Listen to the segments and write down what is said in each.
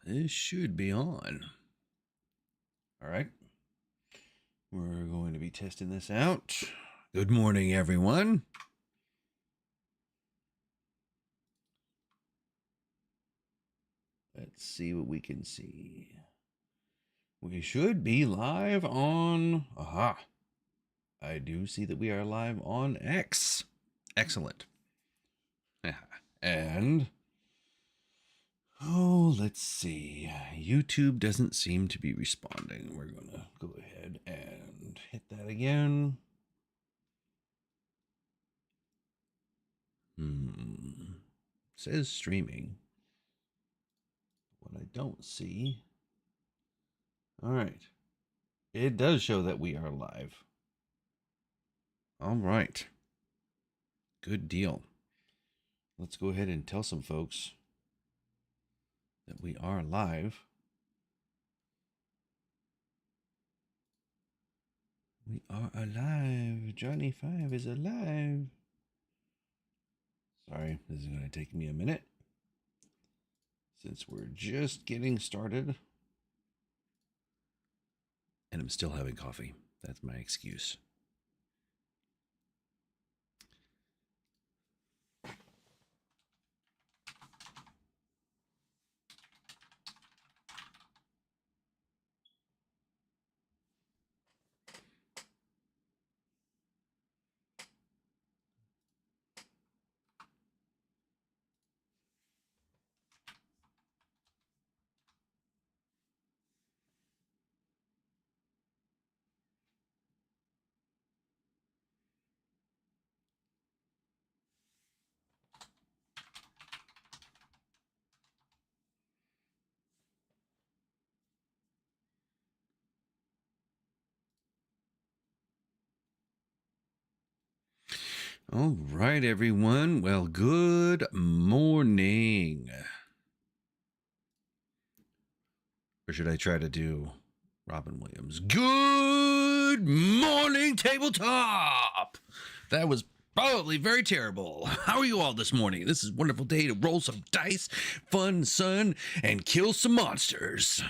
This should be on. All right. We're going to be testing this out. Good morning, everyone. Let's see what we can see. We should be live on... Aha. I do see that we are live on X. Excellent. And... Oh, let's see. YouTube doesn't seem to be responding. We're going to go ahead and hit that again. Says streaming. What I don't see. All right. It does show that we are live. All right. Good deal. Let's go ahead and tell some folks that we are live. We are alive. Johnny 5 is alive. Sorry, this is going to take me a minute since we're just getting started. And I'm still having coffee. That's my excuse. All right, everyone. Well, good morning. Or should I try to do Robin Williams? Good morning, Tabletop. That was probably very terrible. How are you all this morning? This is a wonderful day to roll some dice, fun sun, and kill some monsters.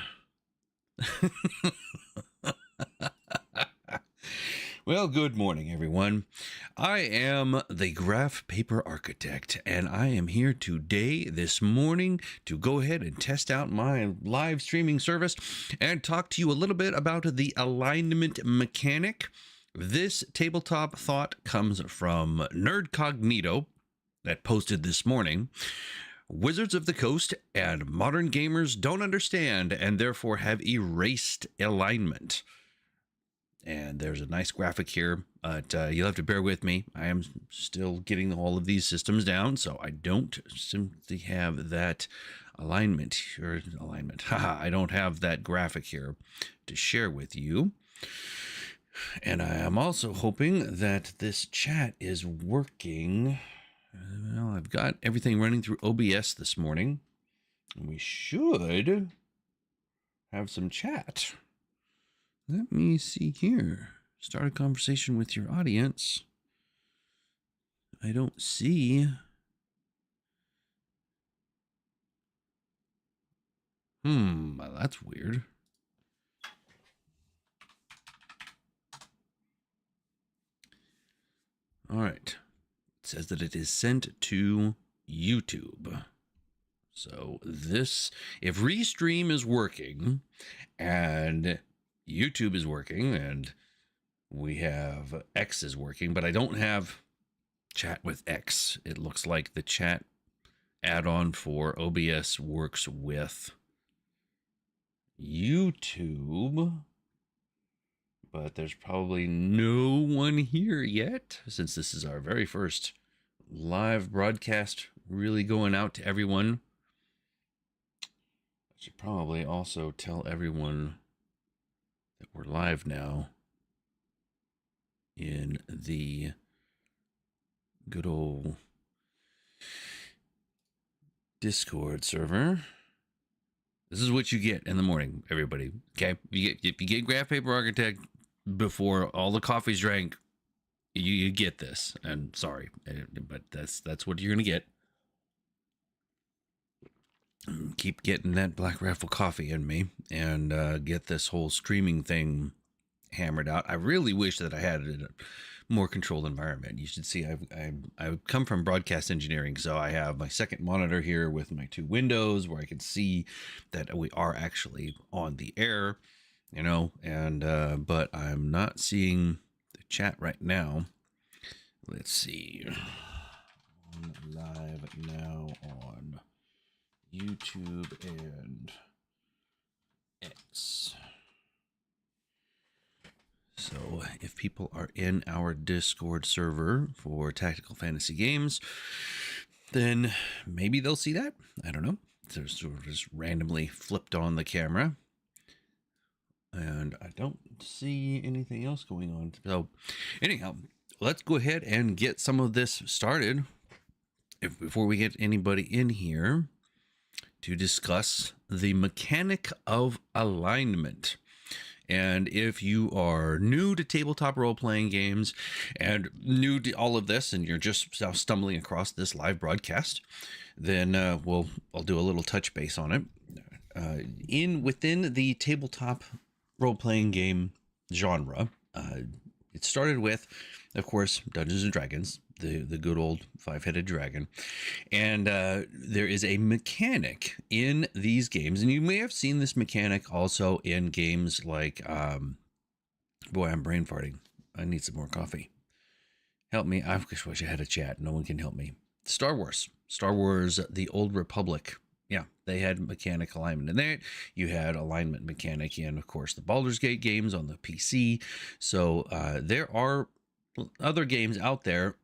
Well, good morning, everyone. I am the Graph Paper Architect, and I am here today, this morning, to go ahead and test out my live streaming service and talk to you a little bit about the alignment mechanic. This tabletop thought comes from Nerdcognito that posted this morning. Wizards of the Coast and modern gamers don't understand and therefore have erased alignment. And there's a nice graphic here, but you'll have to bear with me. I am still getting all of these systems down, so I don't simply have that alignment. Haha, I don't have that graphic here to share with you. And I am also hoping that this chat is working. Well, I've got everything running through OBS this morning, and we should have some chat. Let me see here. Start a conversation with your audience. I don't see. That's weird. All right. It says that it is sent to YouTube. So this, if Restream is working and YouTube is working and we have X is working, but I don't have chat with X. It looks like the chat add-on for OBS works with YouTube, but there's probably no one here yet since this is our very first live broadcast really going out to everyone. I should probably also tell everyone that we're live now in the good old Discord server. This is what you get in the morning, everybody. Okay, if you get Graph Paper Architect before all the coffee's drank, you get this. And sorry, but that's what you're gonna get. keep getting that Black Rifle coffee in me and get this whole streaming thing hammered out. I really wish that I had a more controlled environment. You should see I've come from broadcast engineering, so I have my second monitor here with my two windows where I can see that we are actually on the air, and but I'm not seeing the chat right now. Let's see. Live now on YouTube and X. So if people are in our Discord server for Tactical Fantasy Games, then maybe they'll see that. I don't know. They're sort of just randomly flipped on the camera. And I don't see anything else going on. So anyhow, let's go ahead and get some of this started. Before we get anybody in here to discuss the mechanic of alignment. And if you are new to tabletop role-playing games and new to all of this, and you're just now stumbling across this live broadcast, then I'll do a little touch base on it. Within the tabletop role-playing game genre, it started with, of course, Dungeons and Dragons, the good old five-headed dragon. And there is a mechanic in these games, and you may have seen this mechanic also in games like, boy, I'm brain farting. I need some more coffee. Help me. I just wish I had a chat. No one can help me. Star Wars, The Old Republic. Yeah, they had mechanic alignment in there. You had alignment mechanic in, of course, the Baldur's Gate games on the PC. So there are other games out there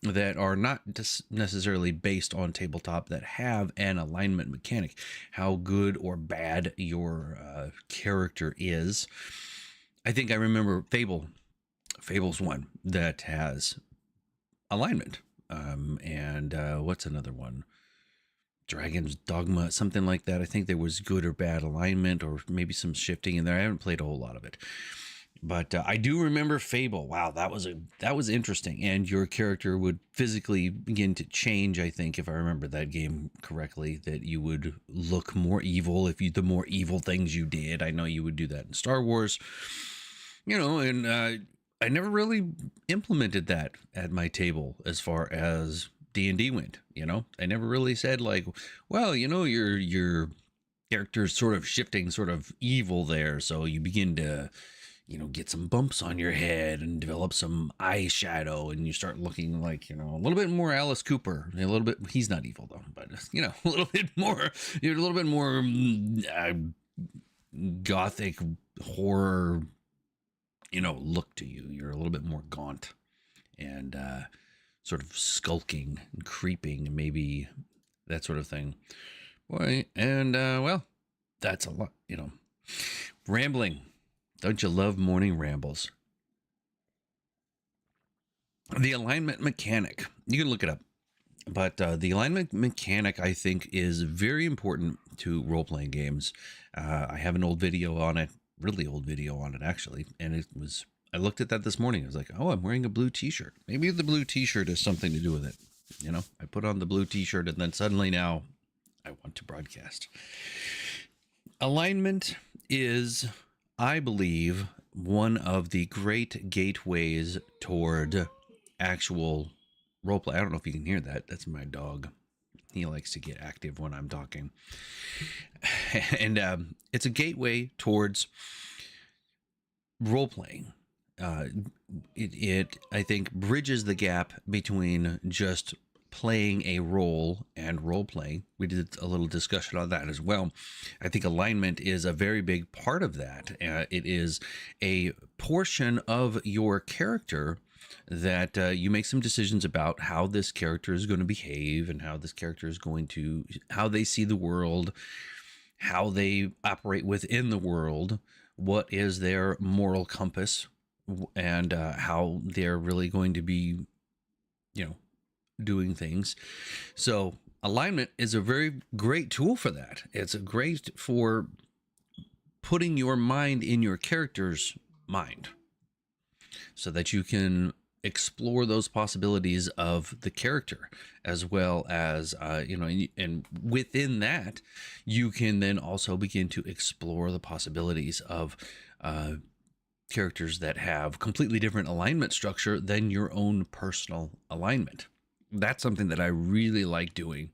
that are not just necessarily based on tabletop that have an alignment mechanic. How good or bad your character is. I think I remember Fable's one that has alignment. And what's another one? Dragon's Dogma, something like that. I think there was good or bad alignment, or maybe some shifting in there. I haven't played a whole lot of it. But I do remember Fable. Wow, that was interesting. And your character would physically begin to change, I think, if I remember that game correctly, that you would look more evil the more evil things you did. I know you would do that in Star Wars, and I never really implemented that at my table as far as D&D went. I never really said like, well, your character's sort of shifting, sort of evil there. So you begin to get some bumps on your head and develop some eyeshadow, and you start looking like, a little bit more Alice Cooper, a little bit. He's not evil though, but a little bit more, you're a little bit more gothic horror, look to you. You're a little bit more gaunt and sort of skulking and creeping, maybe that sort of thing. Boy, and well, that's a lot, rambling. Don't you love morning rambles? The alignment mechanic. You can look it up. But the alignment mechanic, I think, is very important to role-playing games. I have an old video on it, really old video on it, actually. And I looked at that this morning. I was like, oh, I'm wearing a blue t-shirt. Maybe the blue t-shirt has something to do with it. I put on the blue t-shirt, and then suddenly now I want to broadcast. Alignment is, I believe, one of the great gateways toward actual roleplay. I don't know if you can hear that. That's my dog. He likes to get active when I'm talking. And it's a gateway towards role-playing. It, I think, bridges the gap between just playing a role and role-playing. We did a little discussion on that as well. I think alignment is a very big part of that. It is a portion of your character that you make some decisions about how this character is going to behave, and how this character is how they see the world, how they operate within the world, what is their moral compass, and how they're really going to be, doing things. So alignment is a very great tool for that. It's a great for putting your mind in your character's mind, so that you can explore those possibilities of the character, as well as and within that you can then also begin to explore the possibilities of characters that have completely different alignment structure than your own personal alignment. That's something that I really like doing,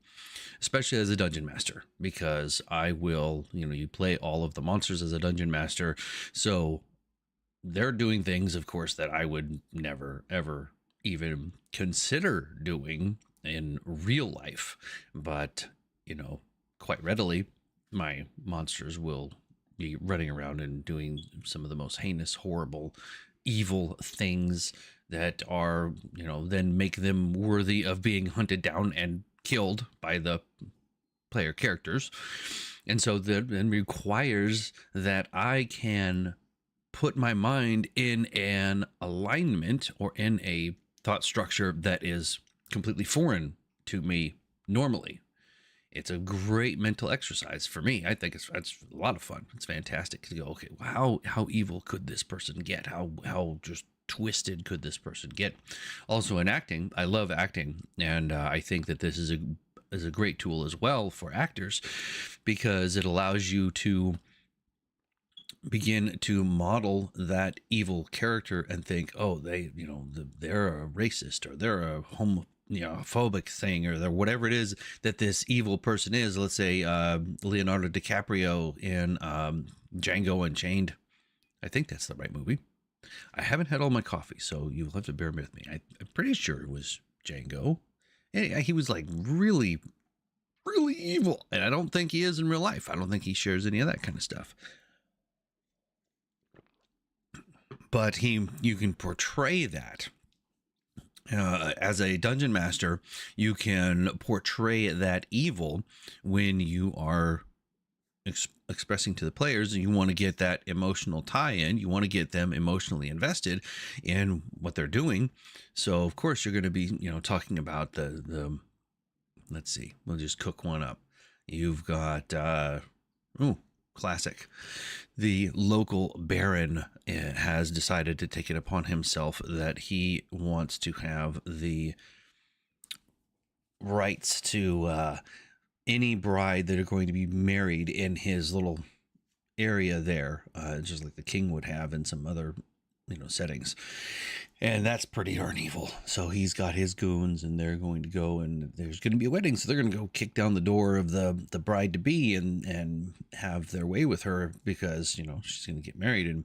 especially as a dungeon master, because I will, you play all of the monsters as a dungeon master. So they're doing things, of course, that I would never, ever even consider doing in real life. But, quite readily, my monsters will be running around and doing some of the most heinous, horrible, evil things that are, then make them worthy of being hunted down and killed by the player characters. And so that then requires that I can put my mind in an alignment or in a thought structure that is completely foreign to me normally. It's a great mental exercise for me. I think it's a lot of fun. It's fantastic to go, okay, well, how evil could this person get? How just twisted could this person get? Also in acting, I love acting, and I think that this is a great tool as well for actors, because it allows you to begin to model that evil character and think, oh, they're a racist, or they're a phobic thing, or whatever it is that this evil person is. Let's say Leonardo DiCaprio in Django Unchained. I think that's the right movie. I haven't had all my coffee, so you'll have to bear with me. I'm pretty sure it was Django. He was like really, really evil, and I don't think he is in real life. I don't think he shares any of that kind of stuff. But you can portray that. As a dungeon master, you can portray that evil when you are expressing to the players, and you want to get that emotional tie-in. You want to get them emotionally invested in what they're doing. So of course you're going to be, talking about the let's see, we'll just cook one up. You've got classic. The local baron has decided to take it upon himself that he wants to have the rights to any bride that are going to be married in his little area there, just like the king would have in some other settings. And that's pretty darn evil. So he's got his goons, and they're going to go, and there's going to be a wedding. So they're going to go kick down the door of the bride to be and have their way with her, because, she's going to get married. And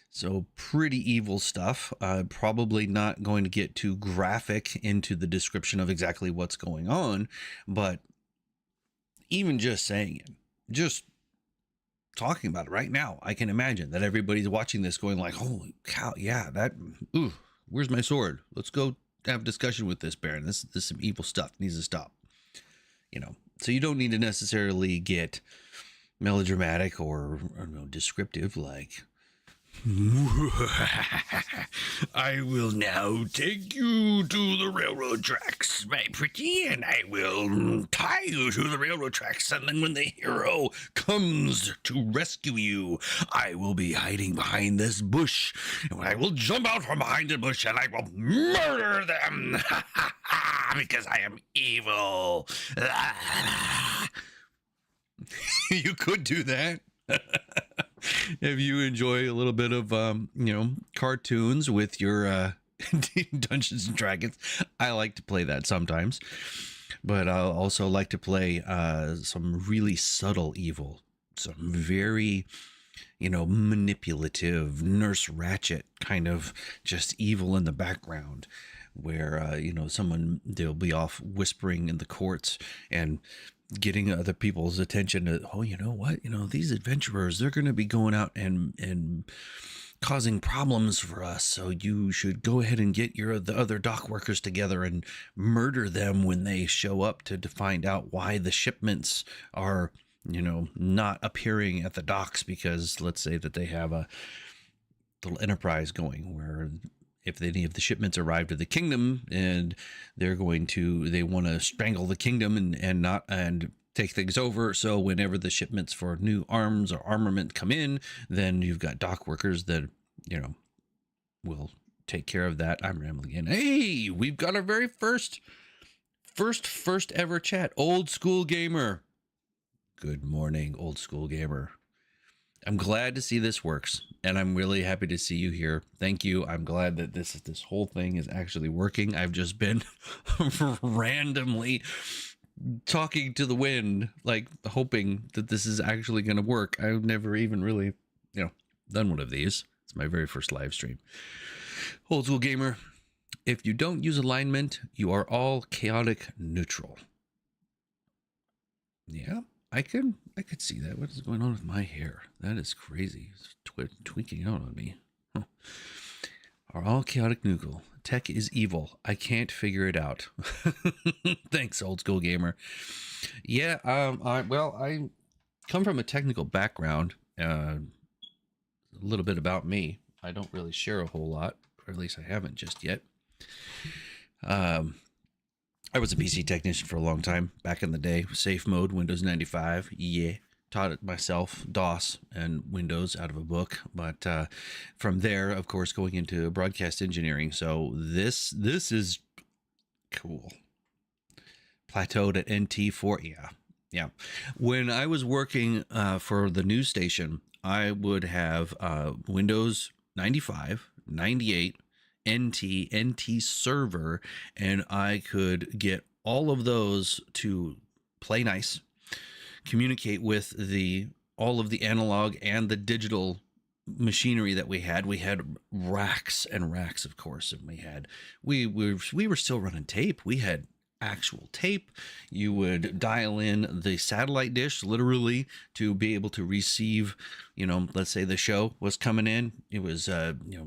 so pretty evil stuff. Probably not going to get too graphic into the description of exactly what's going on, but even just saying it, just talking about it right now, I can imagine that everybody's watching this going like, holy cow, yeah, where's my sword? Let's go have a discussion with this baron. This is some evil stuff. It needs to stop. So you don't need to necessarily get melodramatic or descriptive, like, I will now take you to the railroad tracks, my pretty, and I will tie you to the railroad tracks, and then when the hero comes to rescue you, I will be hiding behind this bush, and I will jump out from behind the bush, and I will murder them, because I am evil. You could do that. If you enjoy a little bit of cartoons with your Dungeons and Dragons, I like to play that sometimes, but I also like to play some really subtle evil, some very manipulative Nurse Ratched kind of just evil in the background, where they'll be off whispering in the courts and getting other people's attention to, oh, you know what, these adventurers, they're going to be going out and causing problems for us, so you should go ahead and get the other dock workers together and murder them when they show up to find out why the shipments are not appearing at the docks, because let's say that they have a little enterprise going where if any of the shipments arrive to the kingdom, and they want to strangle the kingdom and take things over. So whenever the shipments for new arms or armament come in, then you've got dock workers that, will take care of that. I'm rambling again. Hey, we've got our very first ever chat. Old School Gamer. Good morning, Old School Gamer. I'm glad to see this works, and I'm really happy to see you here. Thank you. I'm glad that this whole thing is actually working. I've just been randomly talking to the wind, like hoping that this is actually going to work. I've never even really, done one of these. It's my very first live stream. Old School Gamer, if you don't use alignment, you are all chaotic neutral. Yeah. I could see that. What is going on with my hair? That is crazy. It's tweaking out on me. Huh. Are all chaotic neutral. Tech is evil. I can't figure it out. Thanks, Old School Gamer. Yeah, I come from a technical background. A little bit about me. I don't really share a whole lot, or at least I haven't just yet. I was a PC technician for a long time back in the day. Safe mode, Windows 95. Yeah. Taught it myself, DOS and Windows out of a book. But from there, of course, going into broadcast engineering. So this is cool. Plateaued at NT4. Yeah. When I was working for the news station, I would have Windows 95, 98, NT server, and I could get all of those to play nice, communicate with all of the analog and the digital machinery that we had. We had racks and racks, of course, and we were still running tape. We had actual tape. You would dial in the satellite dish literally to be able to receive, let's say the show was coming in. It was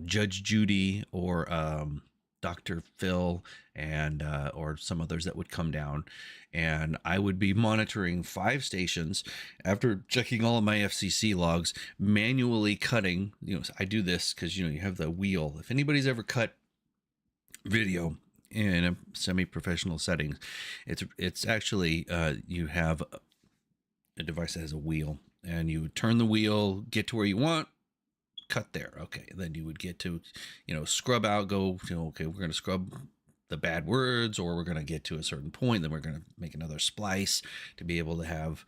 Judge Judy or Dr. Phil and or some others that would come down, and I would be monitoring 5 stations after checking all of my FCC logs, manually cutting. I do this because you have the wheel. If anybody's ever cut video in a semi-professional setting, it's actually you have a device that has a wheel, and you turn the wheel, get to where you want, cut there. Okay, then you would get to scrub out, go okay, we're going to scrub the bad words, or we're going to get to a certain point, then we're going to make another splice to be able to have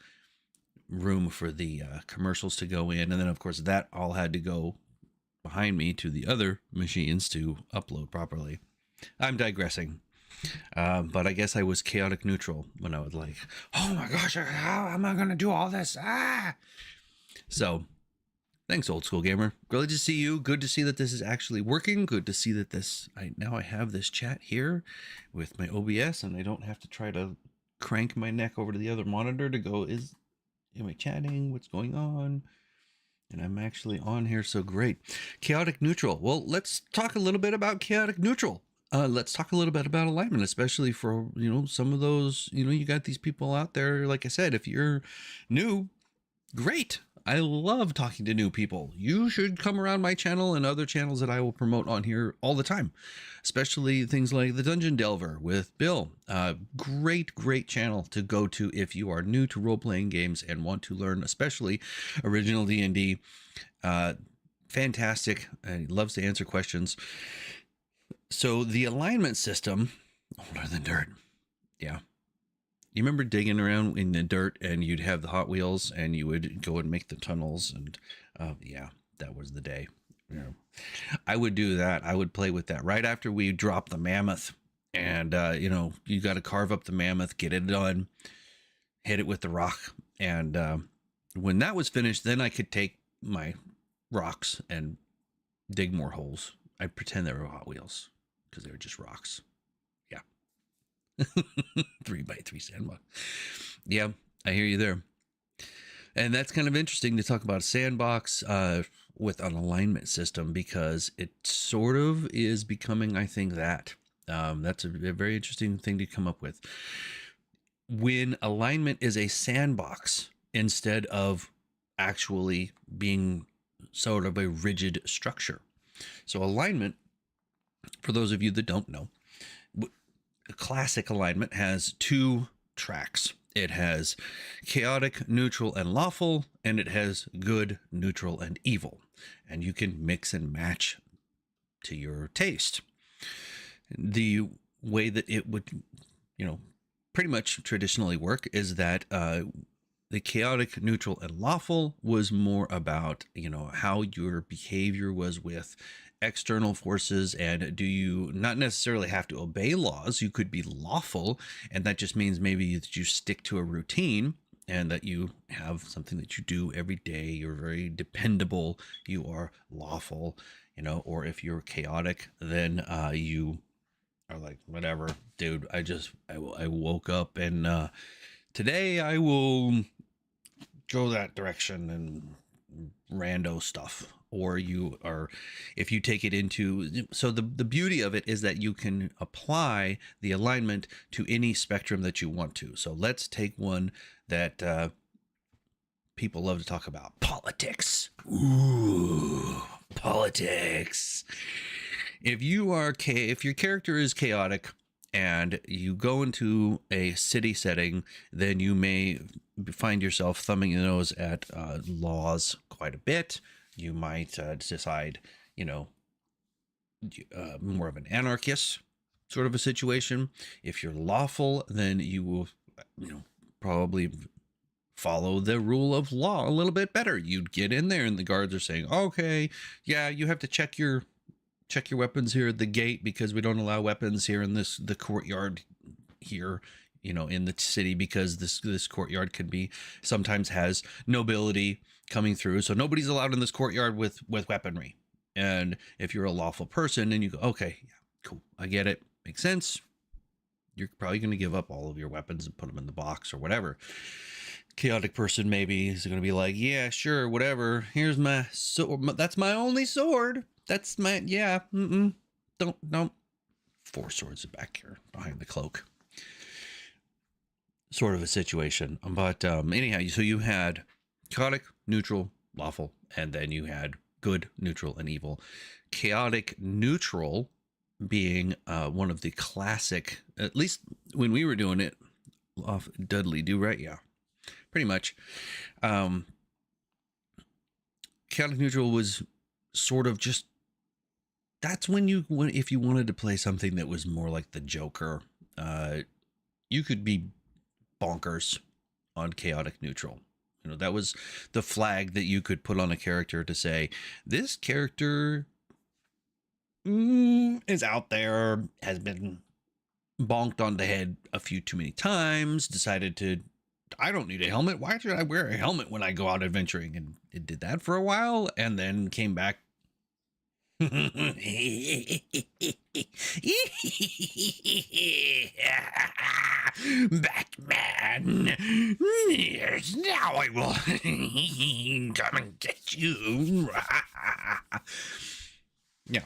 room for the commercials to go in, and then of course that all had to go behind me to the other machines to upload properly. I'm digressing, but I guess I was chaotic neutral when I was like, oh my gosh, how am I going to do all this? So thanks, Old School Gamer. Really to see you. Good to see that this is actually working. Good to see that now I have this chat here with my OBS, and I don't have to try to crank my neck over to the other monitor to go, am I chatting? What's going on? And I'm actually on here, so great. Chaotic neutral. Well, let's talk a little bit about chaotic neutral. Let's talk a little bit about alignment, especially for, some of those, you got these people out there. Like I said, if you're new, great. I love talking to new people. You should come around my channel and other channels that I will promote on here all the time, especially things like the Dungeon Delver with Bill. Great channel to go to if you are new to role-playing games and want to learn, especially original D&D. Fantastic. He loves to answer questions. So the alignment system, older than dirt. Yeah. You remember digging around in the dirt and you'd have the Hot Wheels and you would go and make the tunnels, and yeah, that was the day. I would do that. I would play with that right after we dropped the mammoth, and you got to carve up the mammoth, get it done, hit it with the rock. And when that was finished, then I could take my rocks and dig more holes. I'd pretend they were Hot Wheels because they were just rocks. Yeah. 3x3 sandbox. Yeah, I hear you there. And that's kind of interesting to talk about a sandbox with an alignment system, because it sort of is becoming, I think, that. That's a very interesting thing to come up with. When alignment is a sandbox instead of actually being sort of a rigid structure. So alignment, for those of you that don't know, classic alignment has 2 tracks. It has chaotic, neutral, and lawful, and it has good, neutral, and evil. And you can mix and match to your taste. The way that it would, pretty much traditionally work is that the chaotic, neutral, and lawful was more about, how your behavior was with external forces, and do you not necessarily have to obey laws. You could be lawful, and that just means maybe that you stick to a routine and that you have something that you do every day. You're very dependable. You are lawful, or if you're chaotic, then you are like, whatever, dude, I woke up and today I will go that direction and rando stuff. Or you are, if you take it into, so the beauty of it is that you can apply the alignment to any spectrum that you want to. So let's take one that people love to talk about: politics. Ooh, politics. If your character is chaotic and you go into a city setting, then you may find yourself thumbing your nose at laws quite a bit. You might decide, more of an anarchist sort of a situation. If you're lawful, then you will, probably follow the rule of law a little bit better. You'd get in there and the guards are saying, okay, yeah, you have to check your weapons here at the gate because we don't allow weapons here in the courtyard here, in the city, because this courtyard can be, sometimes has nobility coming through, so nobody's allowed in this courtyard with weaponry. And if you're a lawful person and you go, okay, yeah, cool, I get it, makes sense, you're probably going to give up all of your weapons and put them in the box or whatever. Chaotic person maybe is going to be like, yeah, sure, whatever, here's my sword, that's my only sword, that's my, yeah, don't 4 swords back here behind the cloak, sort of a situation. But anyhow, so you had chaotic, neutral, lawful, and then you had good, neutral, and evil. Chaotic neutral being one of the classic, at least when we were doing it off Dudley Do Right, yeah, pretty much. Chaotic neutral was sort of just, that's when if you wanted to play something that was more like the Joker, you could be bonkers on chaotic neutral. That was the flag that you could put on a character to say, this character is out there, has been bonked on the head a few too many times, decided to, I don't need a helmet, why should I wear a helmet when I go out adventuring? And it did that for a while and then came back. Batman, yes, now I will come and get you. Yeah,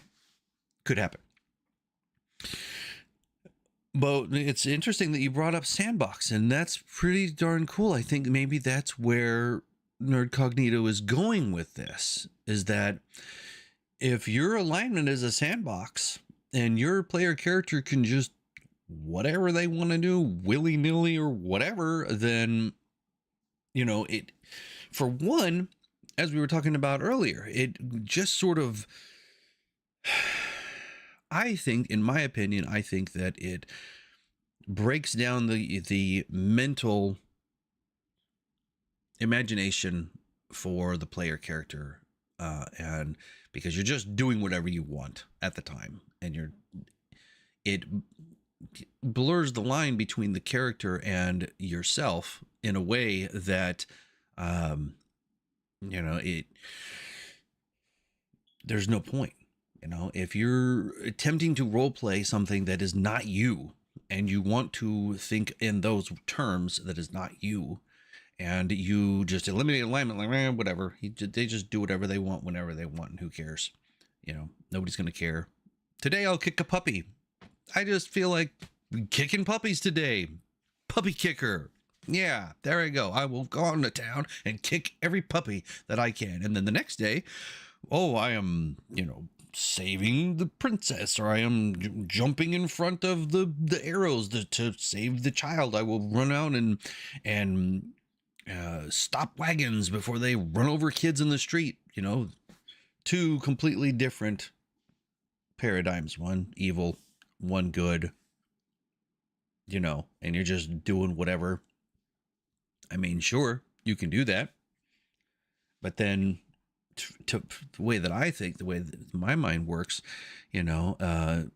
could happen. But it's interesting that you brought up Sandbox, and that's pretty darn cool. I think maybe that's where Nerdcognito is going with this, is that if your alignment is a sandbox and your player character can just whatever they want to do willy-nilly or whatever, then, it, for one, as we were talking about earlier, it just sort of, I think, in my opinion, I think that it breaks down the mental imagination for the player character, and because you're just doing whatever you want at the time, and it blurs the line between the character and yourself in a way that, there's no point. If you're attempting to role play something that is not you, and you want to think in those terms that is not you, and you just eliminate alignment, like, whatever, they just do whatever they want whenever they want, and who cares? Nobody's gonna care. Today I'll kick a puppy. I just feel like kicking puppies today. Puppy kicker. Yeah, there I go. I will go out into town and kick every puppy that I can. And then the next day, I am, saving the princess, or I am jumping in front of the arrows to save the child. I will run out and stop wagons before they run over kids in the street. Two completely different paradigms, one evil, one good, and you're just doing whatever. I mean, sure, you can do that. But then to the way that I think, the way that my mind works, I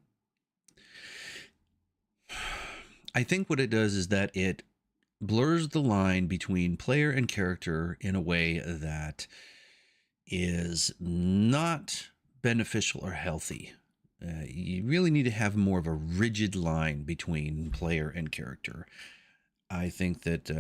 think what it does is that it blurs the line between player and character in a way that is not beneficial or healthy. You really need to have more of a rigid line between player and character. I think that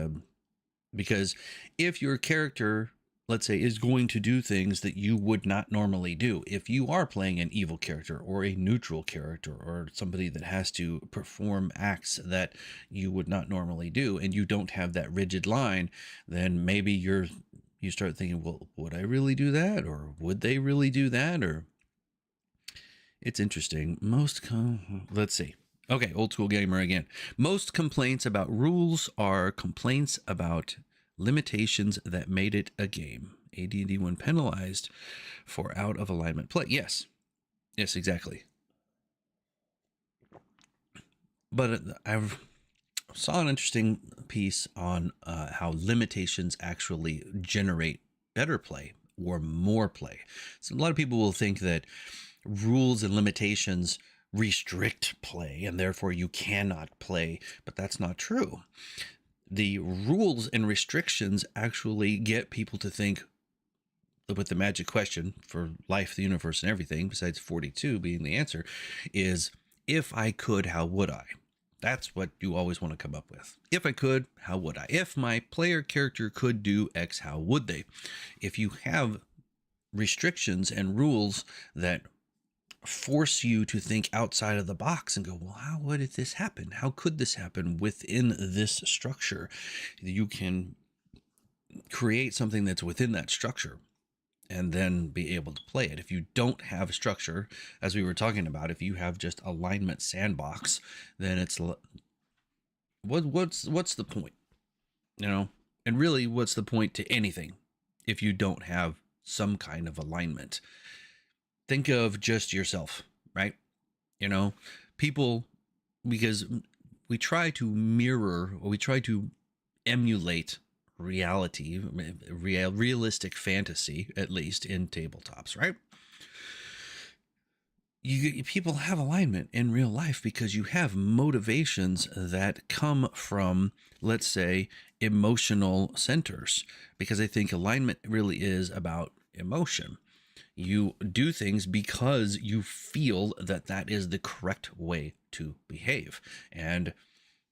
because if your character, let's say, is going to do things that you would not normally do, if you are playing an evil character or a neutral character or somebody that has to perform acts that you would not normally do, and you don't have that rigid line, then maybe you start thinking, well, would I really do that? Or would they really do that? Or it's interesting. Let's see. Okay, old school gamer again. Most complaints about rules are complaints about limitations that made it a game. AD&D when penalized for out of alignment play. Yes, exactly. But I saw an interesting piece on how limitations actually generate better play or more play. So a lot of people will think that rules and limitations restrict play and therefore you cannot play, but that's not true. The rules and restrictions actually get people to think, with the magic question for life, the universe, and everything, besides 42 being the answer, is if I could, how would I? That's what you always want to come up with. If I could, how would I? If my player character could do X, how would they? If you have restrictions and rules that force you to think outside of the box and go, well, how would this happen? How could this happen within this structure? You can create something that's within that structure and then be able to play it. If you don't have a structure, as we were talking about, if you have just alignment sandbox, then it's what's the point? And really, what's the point to anything if you don't have some kind of alignment? Think of just yourself, right? People, because we try to mirror, or we try to emulate reality, realistic fantasy, at least in tabletops, right? People have alignment in real life because you have motivations that come from, let's say, emotional centers, because I think alignment really is about emotion. You do things because you feel that is the correct way to behave. And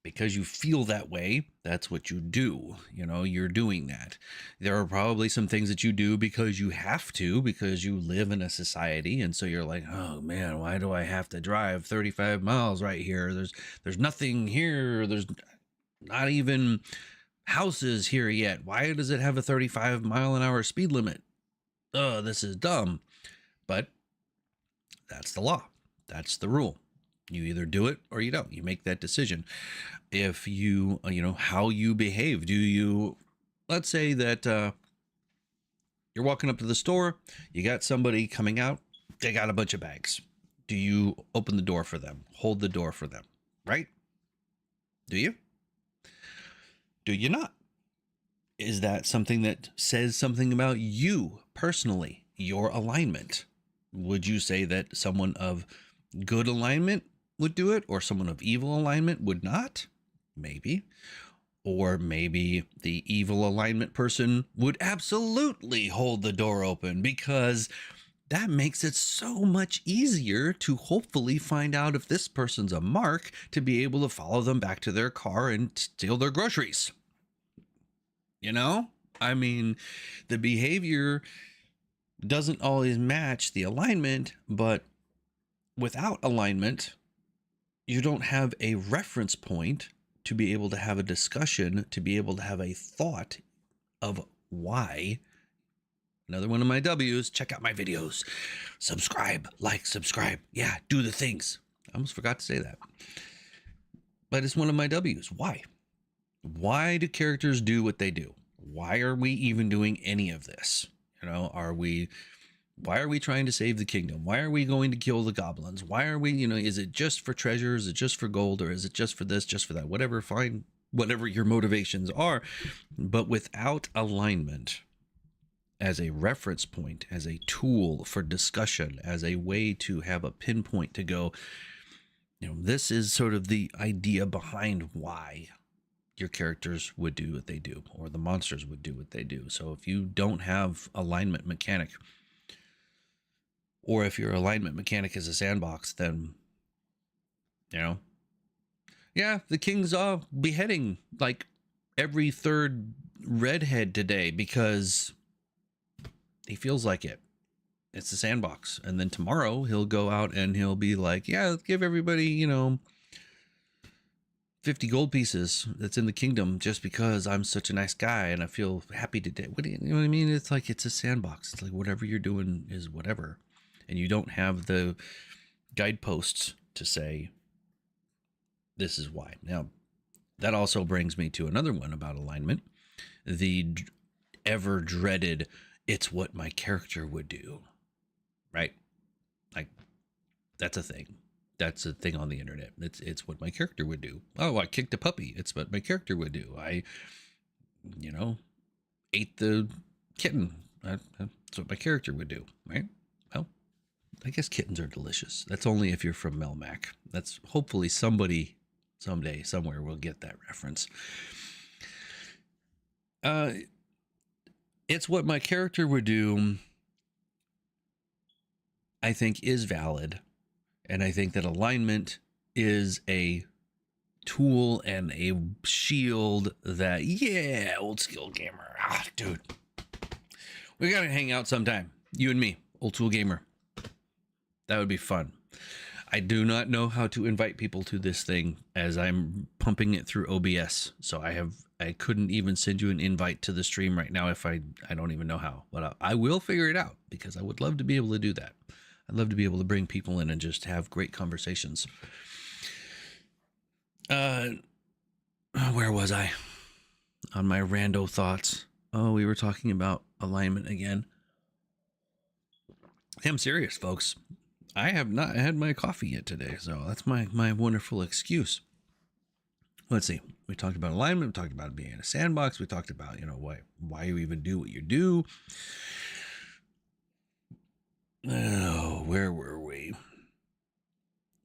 because you feel that way, that's what you do. You're doing that. There are probably some things that you do because you have to, because you live in a society. And so you're like, oh man, why do I have to drive 35 miles right here? There's nothing here. There's not even houses here yet. Why does it have a 35-mile-an-hour speed limit? Oh, this is dumb. But that's the law. That's the rule. You either do it or you don't. You make that decision. If you, how you behave. Do you, let's say that you're walking up to the store, you got somebody coming out, they got a bunch of bags. Do you open the door for them? Hold the door for them, right? Do you? Do you not? Is that something that says something about you personally? Your alignment? Would you say that someone of good alignment would do it, or someone of evil alignment would not? Maybe. Or maybe the evil alignment person would absolutely hold the door open, because that makes it so much easier to hopefully find out if this person's a mark, to be able to follow them back to their car and steal their groceries. I mean, the behavior doesn't always match the alignment, but without alignment, you don't have a reference point to be able to have a discussion, to be able to have a thought of why. Another one of my W's, check out my videos. Subscribe, subscribe. Yeah, do the things. I almost forgot to say that. But it's one of my W's. Why? Why do characters do what they do? Why are we even doing any of this? Are we Why are we trying to save the kingdom? Why are we going to kill the goblins? Why are we, is it just for treasure? Is it just for gold? Or is it just for this, just for that? Whatever, fine, whatever your motivations are. But without alignment as a reference point, as a tool for discussion, as a way to have a pinpoint to go, this is sort of the idea behind why your characters would do what they do, or the monsters would do what they do. So if you don't have alignment mechanic, or if your alignment mechanic is a sandbox, then, yeah, the king's beheading like every third redhead today because he feels like it. It's a sandbox. And then tomorrow he'll go out and he'll be like, yeah, let's give everybody, 50 gold pieces that's in the kingdom just because I'm such a nice guy and I feel happy today. You know what I mean? It's like, it's a sandbox. It's like whatever you're doing is whatever. And you don't have the guideposts to say, this is why. Now, that also brings me to another one about alignment. The ever dreaded, it's what my character would do, right? Like, that's a thing. That's a thing on the internet. It's what my character would do. Oh, I kicked a puppy. It's what my character would do. I, ate the kitten. That's what my character would do, right? Well, I guess kittens are delicious. That's only if you're from Melmac. That's hopefully somebody someday, somewhere will get that reference. It's what my character would do, I think, is valid. And I think that alignment is a tool and a shield that, yeah, old school gamer. Dude, we got to hang out sometime. You and me, old school gamer. That would be fun. I do not know how to invite people to this thing as I'm pumping it through OBS. So I couldn't even send you an invite to the stream right now if I don't even know how. But I will figure it out because I would love to be able to do that. I'd love to be able to bring people in and just have great conversations. Where was I on my rando thoughts? Oh, we were talking about alignment again. I'm serious, folks. I have not had my coffee yet today, so that's my wonderful excuse. Let's see. We talked about alignment. We talked about being in a sandbox. We talked about, why you even do what you do. Oh, where were we?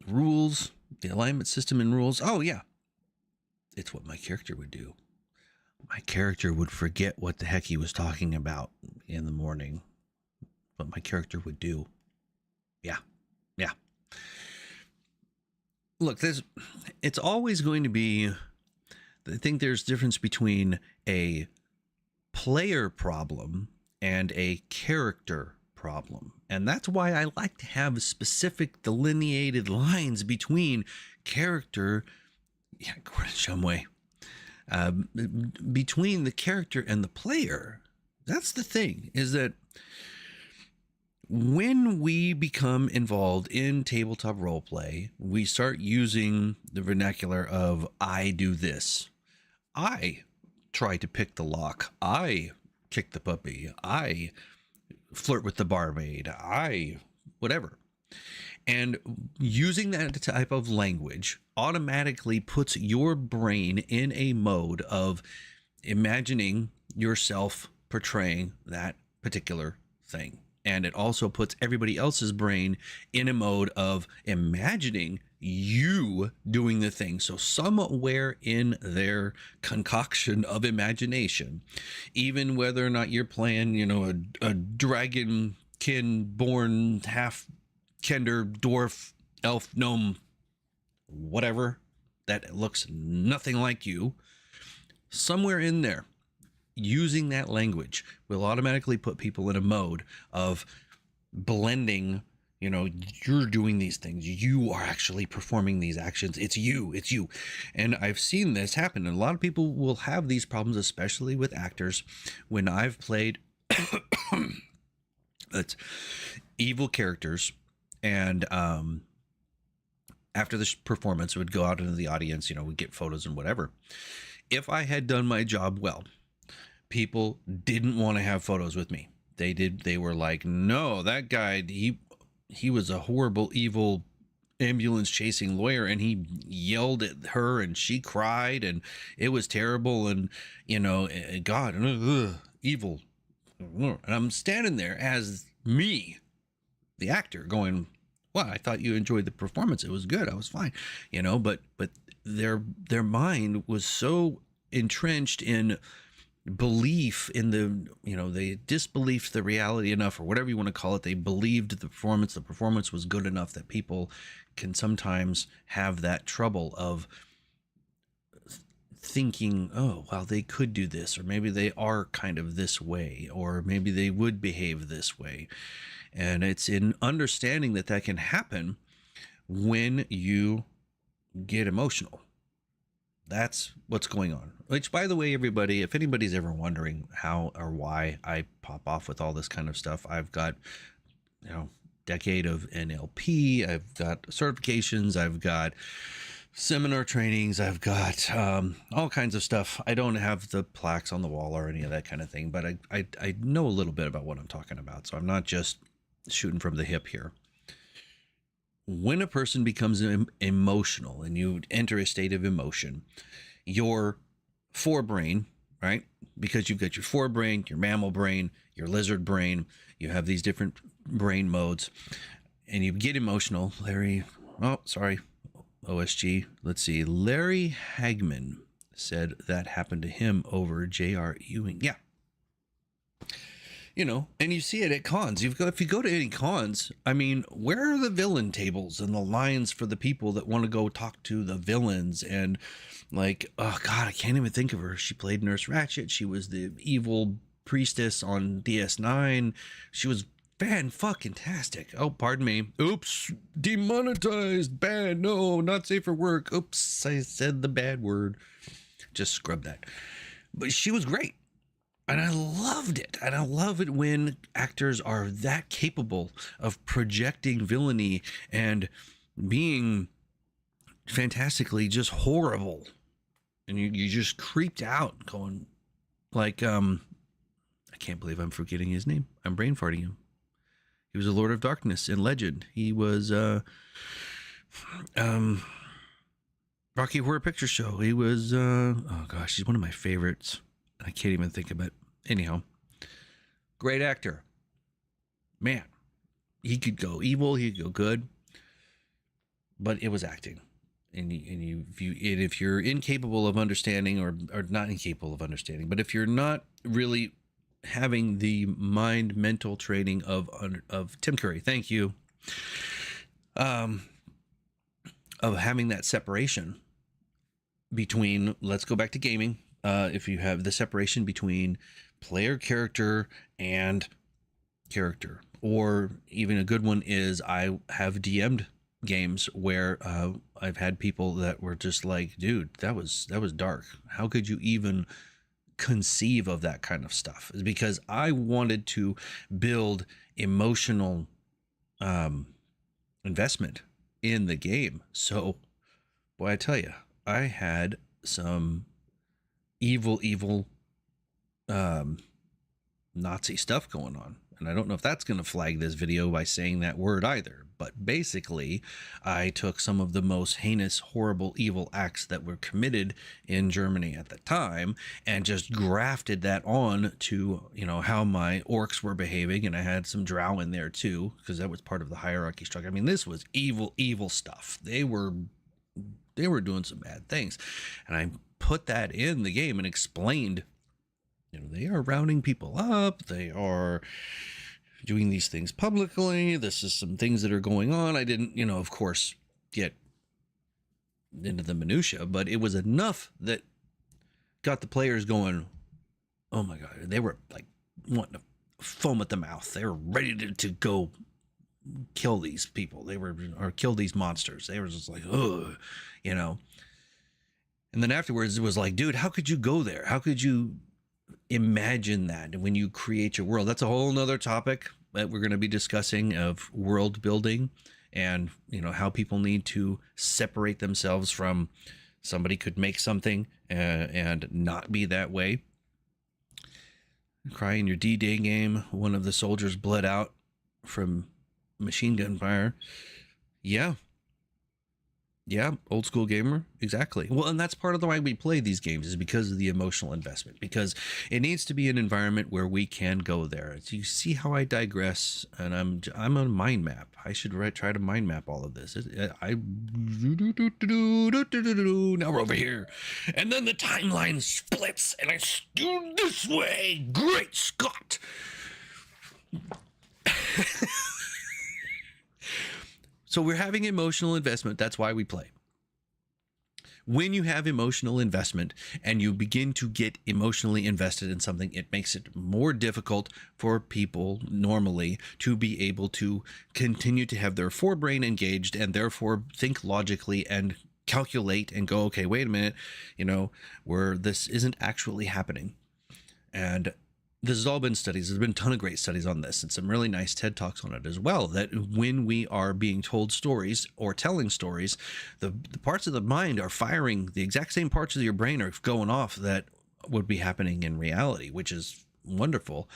Rules, the alignment system and rules. Oh, yeah. It's what my character would do. My character would forget what the heck he was talking about in the morning. What my character would do. Yeah. Yeah. Look, it's always going to be, I think there's difference between a player problem and a character problem. And that's why I like to have specific delineated lines between character, Gordon Shumway, between the character and the player. That's the thing, is that when we become involved in tabletop roleplay, we start using the vernacular of, I do this. I try to pick the lock. I kick the puppy. I flirt with the barmaid. Whatever. And using that type of language automatically puts your brain in a mode of imagining yourself portraying that particular thing. And it also puts everybody else's brain in a mode of imagining you doing the thing. So somewhere in their concoction of imagination, even whether or not you're playing, a dragonkin born half Kender dwarf elf gnome, whatever, that looks nothing like you, somewhere in there, using that language will automatically put people in a mode of blending. You're doing these things. You are actually performing these actions. It's you. And I've seen this happen. And a lot of people will have these problems, especially with actors. When I've played it's evil characters, and after this performance, would go out into the audience, we'd get photos and whatever. If I had done my job well, people didn't want to have photos with me. They were like, no, that guy, he was a horrible, evil ambulance chasing lawyer, and he yelled at her and she cried and it was terrible. And, God, evil. And I'm standing there as me, the actor, going, well, I thought you enjoyed the performance. It was good. I was fine, but their mind was so entrenched in belief in they disbelieved the reality enough, or whatever you want to call it. They believed the performance was good enough that people can sometimes have that trouble of thinking, oh, well, they could do this, or maybe they are kind of this way, or maybe they would behave this way. And it's in understanding that can happen when you get emotional. That's what's going on. Which, by the way, everybody, if anybody's ever wondering how or why I pop off with all this kind of stuff, I've got, decade of NLP, I've got certifications, I've got seminar trainings, I've got all kinds of stuff. I don't have the plaques on the wall or any of that kind of thing, but I know a little bit about what I'm talking about. So I'm not just shooting from the hip here. When a person becomes emotional and you enter a state of emotion, your forebrain, right? Because you've got your forebrain, your mammal brain, your lizard brain, you have these different brain modes, and you get emotional. OSG. Let's see. Larry Hagman said that happened to him over J.R. Ewing. Yeah. And you see it at cons. If you go to any cons, I mean, where are the villain tables and the lines for the people that want to go talk to the villains? And like, oh God, I can't even think of her. She played Nurse Ratched. She was the evil priestess on DS9. She was fan-fucking-tastic. Oh, pardon me. Oops, demonetized, bad, no, not safe for work. Oops, I said the bad word. Just scrub that. But she was great. And I loved it. And I love it when actors are that capable of projecting villainy and being fantastically just horrible. And you just creeped out going like, I can't believe I'm forgetting his name. I'm brain farting him. He was a Lord of Darkness in Legend. He was Rocky Horror Picture Show. He was oh gosh, he's one of my favorites. I can't even think of it. Anyhow, great actor. Man, he could go evil, he could go good, but it was acting. And if you're incapable of understanding, or not incapable of understanding, but if you're not really having the mental training of Tim Curry, thank you, of having that separation between, let's go back to gaming. If you have the separation between player character and character, or even a good one is, I have DM'd games where I've had people that were just like, dude, that was dark. How could you even conceive of that kind of stuff? Is because I wanted to build emotional investment in the game. So, boy, I tell you, I had some evil Nazi stuff going on. And I don't know if that's going to flag this video by saying that word either. But basically, I took some of the most heinous, horrible, evil acts that were committed in Germany at the time and just grafted that on to, how my orcs were behaving. And I had some drow in there too, because that was part of the hierarchy structure. I mean, this was evil stuff. They were doing some bad things. And I put that in the game and explained, they are rounding people up. They are doing these things publicly. This is some things that are going on. I didn't, of course, get into the minutia, but it was enough that got the players going, oh my God. They were like wanting to foam at the mouth. They were ready to go kill these people. Or kill these monsters. They were just like, oh, And then afterwards it was like, dude, how could you go there? How could you imagine that when you create your world? That's a whole nother topic that we're going to be discussing, of world building and, how people need to separate themselves from somebody could make something and not be that way. Cry in your D-Day game, one of the soldiers bled out from machine gun fire. Yeah. Yeah, old school gamer, exactly. Well, and that's part of the why we play these games is because of the emotional investment. Because it needs to be an environment where we can go there. So you see how I digress, and I'm on a mind map. I should try to mind map all of this. Now we're over here, and then the timeline splits, and I stew this way. Great Scott! So we're having emotional investment. That's why we play. When you have emotional investment and you begin to get emotionally invested in something, it makes it more difficult for people normally to be able to continue to have their forebrain engaged and therefore think logically and calculate and go, okay, wait a minute, where this isn't actually happening. And this has all been studies. There's been a ton of great studies on this and some really nice TED Talks on it as well, that when we are being told stories or telling stories, the parts of the mind are firing, the exact same parts of your brain are going off that would be happening in reality, which is wonderful.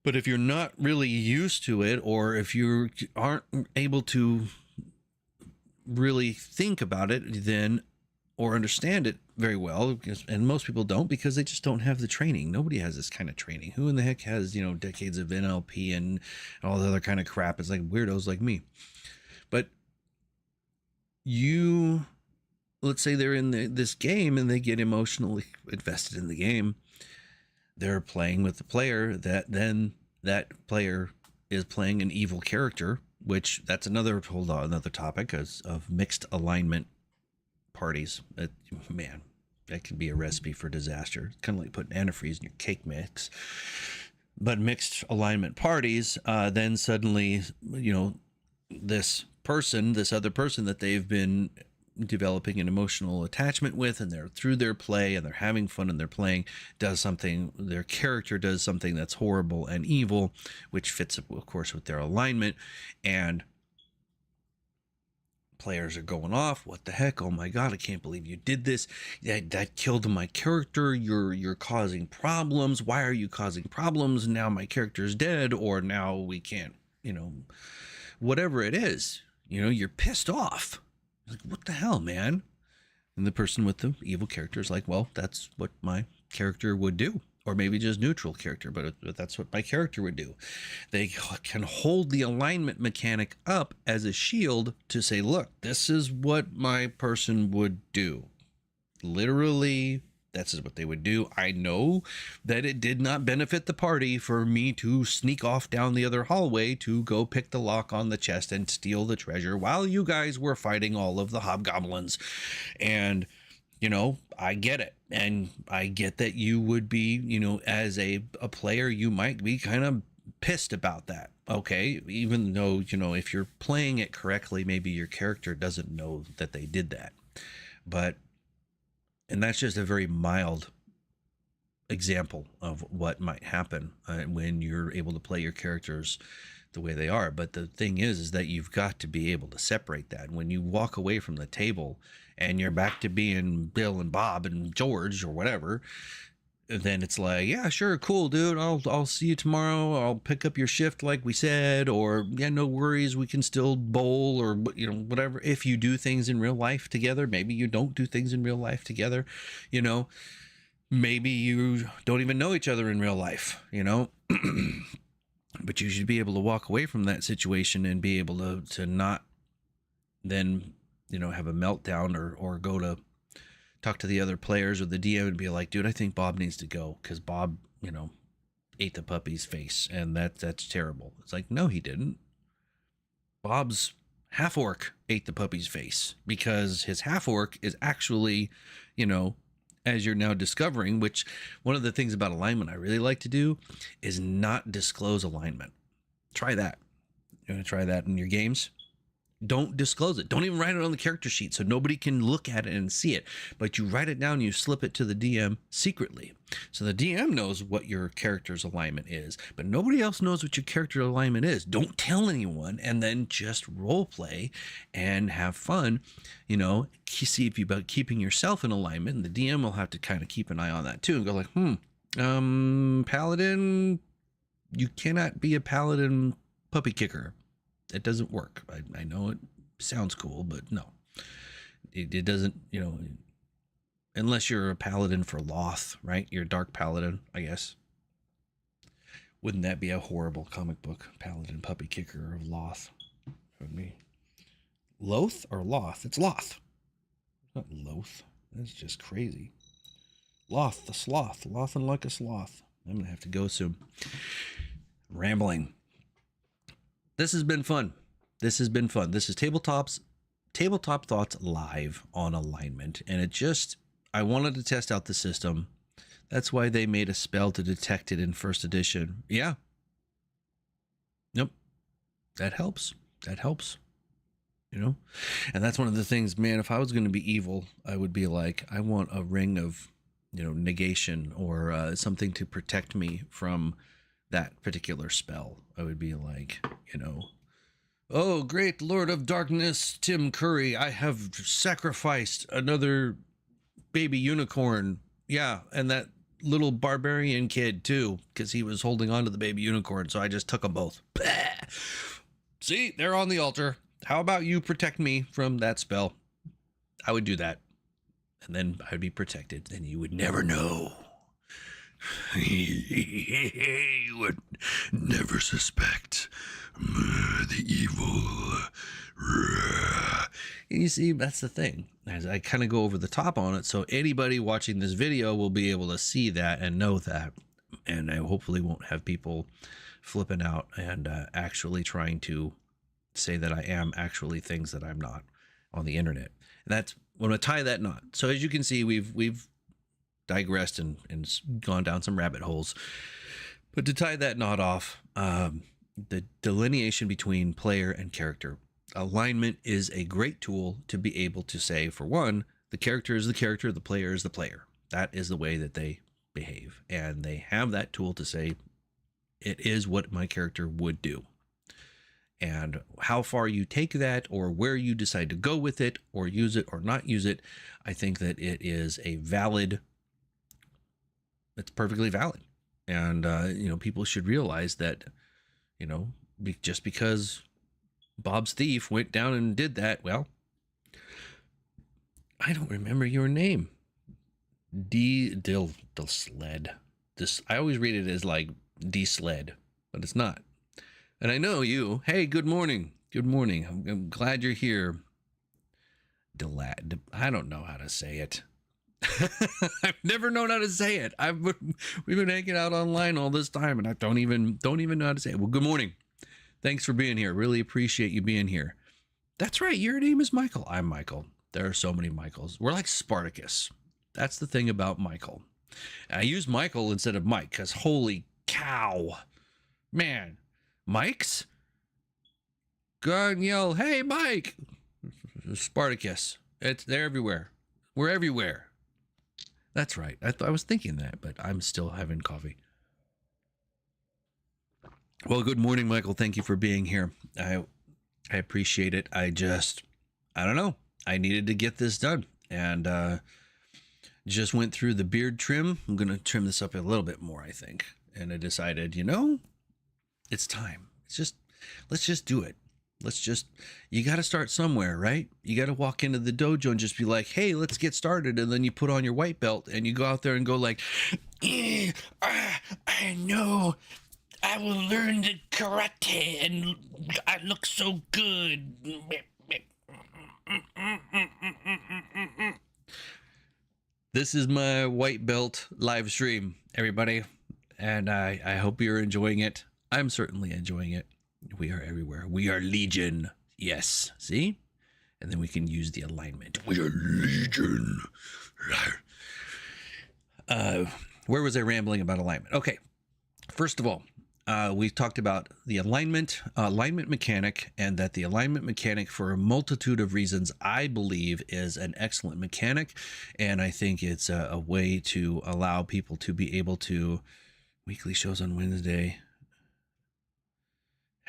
But if you're not really used to it, or if you aren't able to really think about it, then or understand it very well, and most people don't because they just don't have the training. Nobody has this kind of training. Who in the heck has decades of NLP and all the other kind of crap? It's like weirdos like me. But let's say they're in this game and they get emotionally invested in the game. They're playing with the player, that player is playing an evil character, which that's another topic of mixed alignment parties. Man, that could be a recipe for disaster. It's kind of like putting antifreeze in your cake mix. But mixed alignment parties, then suddenly, this other person that they've been developing an emotional attachment with, and they're through their play and they're having fun and they're playing, their character does something that's horrible and evil, which fits, of course, with their alignment. And players are going off. What the heck? Oh my God, I can't believe you did this. That killed my character. You're causing problems. Why are you causing problems? Now my character's dead, or now we can't, whatever it is, you're pissed off. Like, what the hell, man? And the person with the evil character is like, well, that's what my character would do. Or maybe just neutral character, but that's what my character would do. They can hold the alignment mechanic up as a shield to say, look, this is what my person would do. Literally, that's what they would do. I know that it did not benefit the party for me to sneak off down the other hallway to go pick the lock on the chest and steal the treasure while you guys were fighting all of the hobgoblins. And I get it. And I get that you would be, as a player, you might be kind of pissed about that. Okay. Even though, if you're playing it correctly, maybe your character doesn't know that they did that. And that's just a very mild example of what might happen when you're able to play your characters the way they are. But the thing is that you've got to be able to separate that. When you walk away from the table and you're back to being Bill and Bob and George or whatever, then it's like, yeah, sure, cool, dude. I'll see you tomorrow. I'll pick up your shift like we said, or yeah, no worries. We can still bowl or whatever. If you do things in real life together, maybe you don't do things in real life together, maybe you don't even know each other in real life, but you should be able to walk away from that situation and be able to not then, have a meltdown or go to talk to the other players or the DM and be like, dude, I think Bob needs to go because Bob, ate the puppy's face and that's terrible. It's like, no, he didn't. Bob's half orc ate the puppy's face because his half orc is actually, as you're now discovering, which one of the things about alignment I really like to do is not disclose alignment. Try that. You're going to try that in your games. Don't disclose it. Don't even write it on the character sheet so nobody can look at it and see it. But you write it down, you slip it to the DM secretly. So the DM knows what your character's alignment is, but nobody else knows what your character alignment is. Don't tell anyone, and then just role play and have fun. See if you're about keeping yourself in alignment, and the DM will have to kind of keep an eye on that too and go like, Paladin, you cannot be a paladin puppy kicker. It doesn't work. I know it sounds cool, but no. It doesn't, unless you're a paladin for Loth, right? You're a dark paladin, I guess. Wouldn't that be a horrible comic book? Paladin puppy kicker of Loth. For me. Loth or Loth? It's Loth. It's not Loth. That's just crazy. Loth, the sloth. Lothin' like a sloth. I'm going to have to go soon. Rambling. This has been fun. This is Tabletop Thoughts Live on alignment. And I wanted to test out the system. That's why they made a spell to detect it in first edition. Yeah. Nope. That helps. And that's one of the things, man, if I was going to be evil, I would be like, I want a ring of, negation or something to protect me from that particular spell. I would be like, oh, great Lord of Darkness, Tim Curry, I have sacrificed another baby unicorn. Yeah, and that little barbarian kid too, because he was holding on to the baby unicorn, so I just took them both. See, they're on the altar. How about you protect me from that spell? I would do that. And then I'd be protected, and you would never know. You would never suspect the evil. And you see, that's the thing. As I kind of go over the top on it, so anybody watching this video will be able to see that and know that. And I hopefully won't have people flipping out and actually trying to say that I am actually things that I'm not on the internet. And that's when I tie that knot. So as you can see, we've digressed and gone down some rabbit holes. But to tie that knot off, the delineation between player and character. Alignment is a great tool to be able to say, for one, the character is the character, the player is the player. That is the way that they behave. And they have that tool to say, it is what my character would do. And how far you take that, or where you decide to go with it, or use it or not use it, I think that it is it's perfectly valid. And, people should realize that, just because Bob's Thief went down and did that, well, I don't remember your name. Sled. I always read it as like D-Sled, but it's not. And I know you. Hey, good morning. Good morning. I'm glad you're here. I don't know how to say it. I've never known how to say it. We've been hanging out online all this time, and I don't even know how to say it. Well, good morning. Thanks for being here. Really appreciate you being here. That's right. Your name is Michael. I'm Michael. There are so many Michaels. We're like Spartacus. That's the thing about Michael. And I use Michael instead of Mike because holy cow, man. Mike's? Go and yell, hey, Mike! Spartacus. They're everywhere. We're everywhere. That's right. I was thinking that, but I'm still having coffee. Well, good morning, Michael. Thank you for being here. I appreciate it. I don't know. I needed to get this done. And just went through the beard trim. I'm going to trim this up a little bit more, I think. And I decided, it's time. Let's just do it. You got to start somewhere, right? You got to walk into the dojo and just be like, hey, let's get started. And then you put on your white belt and you go out there and go like, I know I will learn the karate and I look so good. This is my white belt live stream, everybody. And I hope you're enjoying it. I'm certainly enjoying it. We are everywhere. We are Legion. Yes. See? And then we can use the alignment. We are Legion. Where was I rambling about alignment? Okay. First of all, we talked about the alignment mechanic, and that the alignment mechanic, for a multitude of reasons, I believe is an excellent mechanic. And I think it's a way to allow people to be able to weekly shows on Wednesday.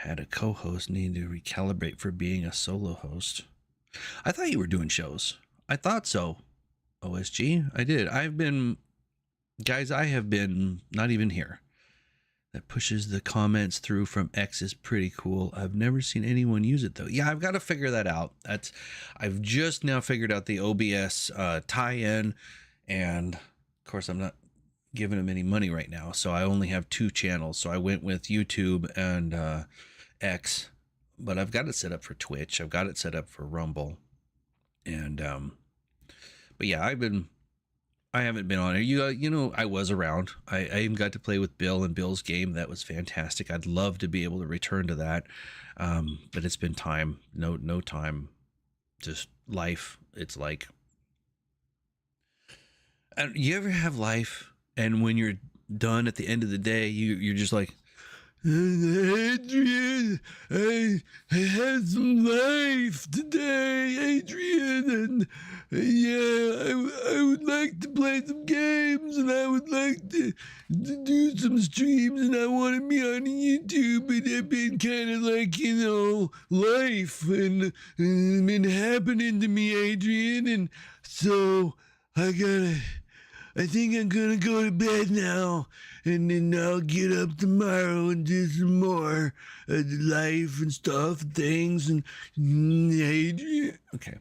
Had a co-host need to recalibrate for being a solo host. I thought you were doing shows. I thought so. OSG, I did. I've been Guys, I have been not even here. That pushes the comments through from X is pretty cool. I've never seen anyone use it though. Yeah, I've got to figure that out. I've just now figured out the OBS tie-in, and of course I'm not giving them any money right now, so I only have 2 channels. So I went with YouTube and X, but I've got it set up for Twitch. I've got it set up for Rumble, and but yeah, I haven't been on it. You know, I was around. I even got to play with Bill and Bill's game. That was fantastic. I'd love to be able to return to that, but it's been time. No time. Just life. It's like, you ever have life, and when you're done at the end of the day, you're just like, Adrian, I had some life today, Adrian, and I would like to play some games, and I would like to do some streams, and I want to be on YouTube, and I've been kind of like, you know, life, and been happening to me, Adrian, and so I think I'm gonna go to bed now, and then I'll get up tomorrow and do some more life and stuff, things, and Adrian. Okay,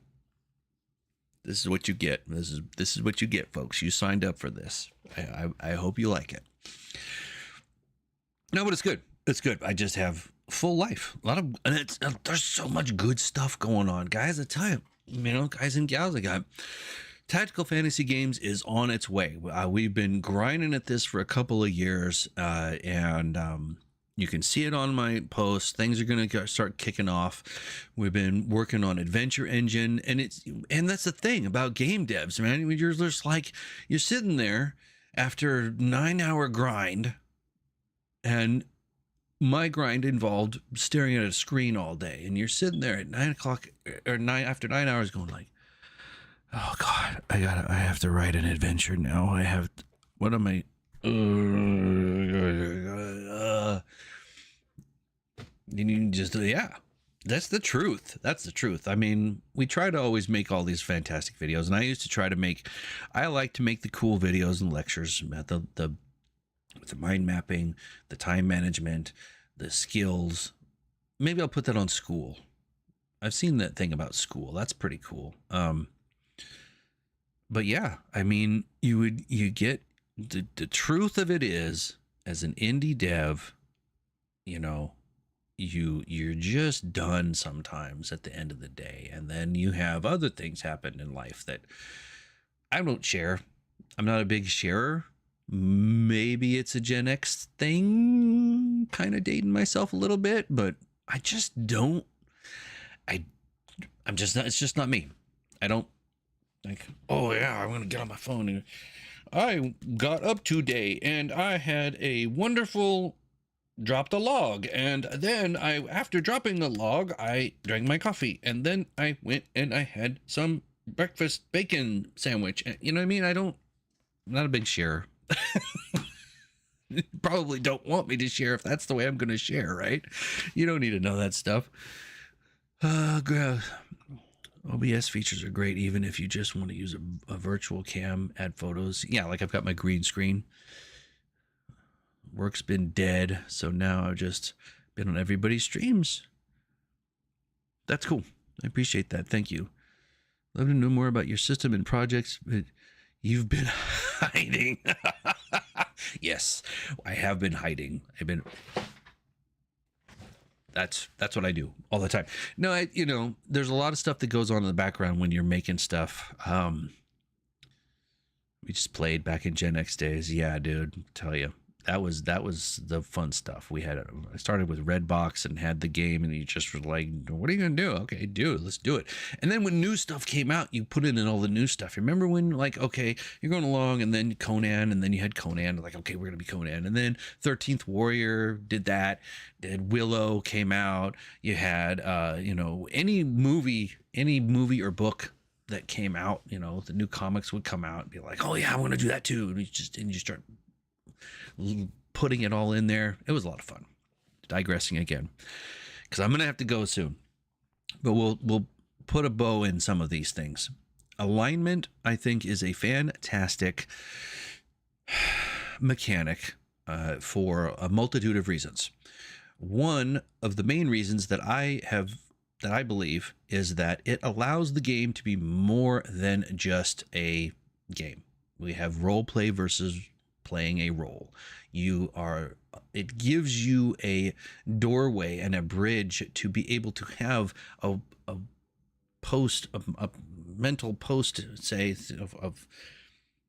this is what you get. This is what you get, folks. You signed up for this. I hope you like it. No, but it's good. It's good. I just have full life. And there's so much good stuff going on, guys. I tell you, guys and gals, I got. Tactical Fantasy Games is on its way. We've been grinding at this for a couple of years, and you can see it on my posts. Things are going to start kicking off. We've been working on Adventure Engine, and that's the thing about game devs, man. You're just like, you're sitting there after 9-hour grind, and my grind involved staring at a screen all day, and you're sitting there at 9 o'clock or after 9 hours going like, oh God, I have to write an adventure now. What am I? Yeah, that's the truth. That's the truth. I mean, we try to always make all these fantastic videos, and I like to make the cool videos and lectures about the mind mapping, the time management, the skills. Maybe I'll put that on school. I've seen that thing about school. That's pretty cool. But yeah, I mean, you get the truth of it is, as an indie dev, you're just done sometimes at the end of the day, and then you have other things happen in life that I don't share. I'm not a big sharer. Maybe it's a Gen X thing, kind of dating myself a little bit, but I just don't. I'm just not. It's just not me. I don't. Like, oh yeah, I'm gonna get on my phone and I got up today and I had a wonderful dropped a log, and then after dropping the log, I drank my coffee, and then I went and I had some breakfast bacon sandwich. You know what I mean? I'm not a big sharer. You probably don't want me to share if that's the way I'm gonna share, right? You don't need to know that stuff. Gross. OBS features are great, even if you just want to use a virtual cam, add photos. Yeah, like I've got my green screen. Work's been dead, so now I've just been on everybody's streams. That's cool. I appreciate that. Thank you. Love to know more about your system and projects, but you've been hiding. Yes, I have been hiding. That's what I do all the time. No, there's a lot of stuff that goes on in the background when you're making stuff. We just played back in Gen X days. Yeah, dude, tell you. That was the fun stuff. I started with Redbox and had the game, and you just were like, what are you going to do? Okay, dude, let's do it. And then when new stuff came out, you put in all the new stuff. Remember when, like, okay, you're going along, and then Conan, and then you had Conan, like, okay, we're going to be Conan. And then 13th Warrior did that. Did Willow came out. You had, any movie or book that came out, the new comics would come out and be like, oh yeah, I want to do that too. And you start putting it all in there. It was a lot of fun. Digressing again, because I'm gonna have to go soon, but we'll put a bow in some of these things. Alignment, I think, is a fantastic mechanic for a multitude of reasons. One of the main reasons that I believe is that it allows the game to be more than just a game. We have role play versus playing a role. It gives you a doorway and a bridge to be able to have a a mental post, say, of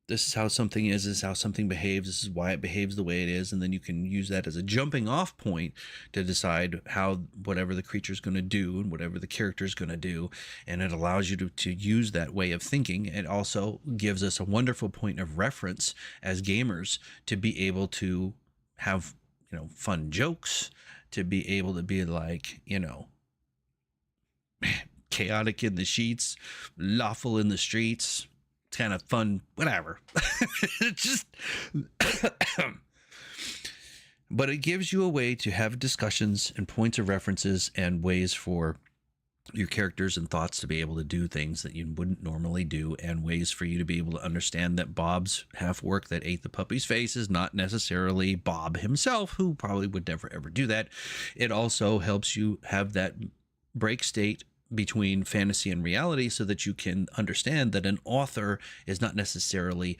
this is how something is, this is how something behaves, this is why it behaves the way it is, and then you can use that as a jumping off point to decide how whatever the creature's going to do and whatever the character's going to do, and it allows you to use that way of thinking. It also gives us a wonderful point of reference as gamers to be able to have, fun jokes, to be able to be like, chaotic in the sheets, lawful in the streets, kind of fun, whatever. Just but it gives you a way to have discussions and points of references and ways for your characters and thoughts to be able to do things that you wouldn't normally do, and ways for you to be able to understand that Bob's half work that ate the puppy's face is not necessarily Bob himself, who probably would never ever do that. It also helps you have that break state between fantasy and reality, so that you can understand that an author is not necessarily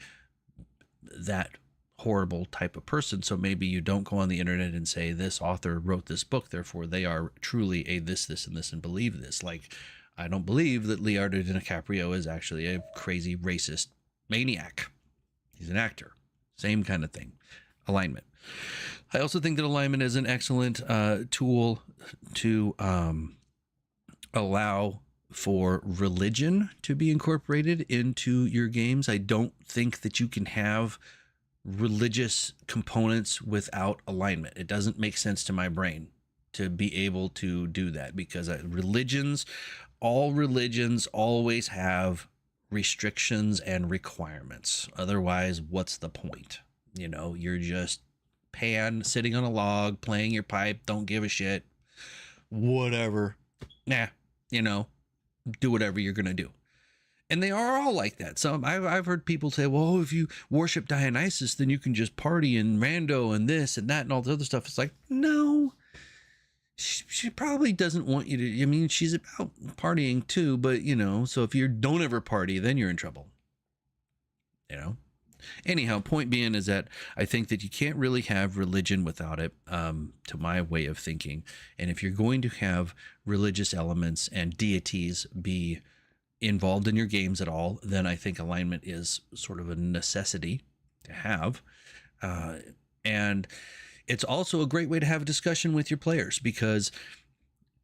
that horrible type of person. So maybe you don't go on the internet and say this author wrote this book, therefore they are truly a this and this and believe this. Like, I don't believe that Leonardo DiCaprio is actually a crazy racist maniac. He's an actor. Same kind of thing. Alignment. I also think that alignment is an excellent tool to allow for religion to be incorporated into your games. I don't think that you can have religious components without alignment. It doesn't make sense to my brain to be able to do that, because all religions always have restrictions and requirements. Otherwise, what's the point? You're just Pan sitting on a log, playing your pipe, don't give a shit, whatever. Nah, do whatever you're going to do. And they are all like that. So I've heard people say, well, if you worship Dionysus, then you can just party and rando and this and that and all the other stuff. It's like, no, she probably doesn't want you to. I mean, she's about partying too, but so if you don't ever party, then you're in trouble. Anyhow, point being is that I think that you can't really have religion without it, to my way of thinking. And if you're going to have religious elements and deities be involved in your games at all, then I think alignment is sort of a necessity to have. And it's also a great way to have a discussion with your players, because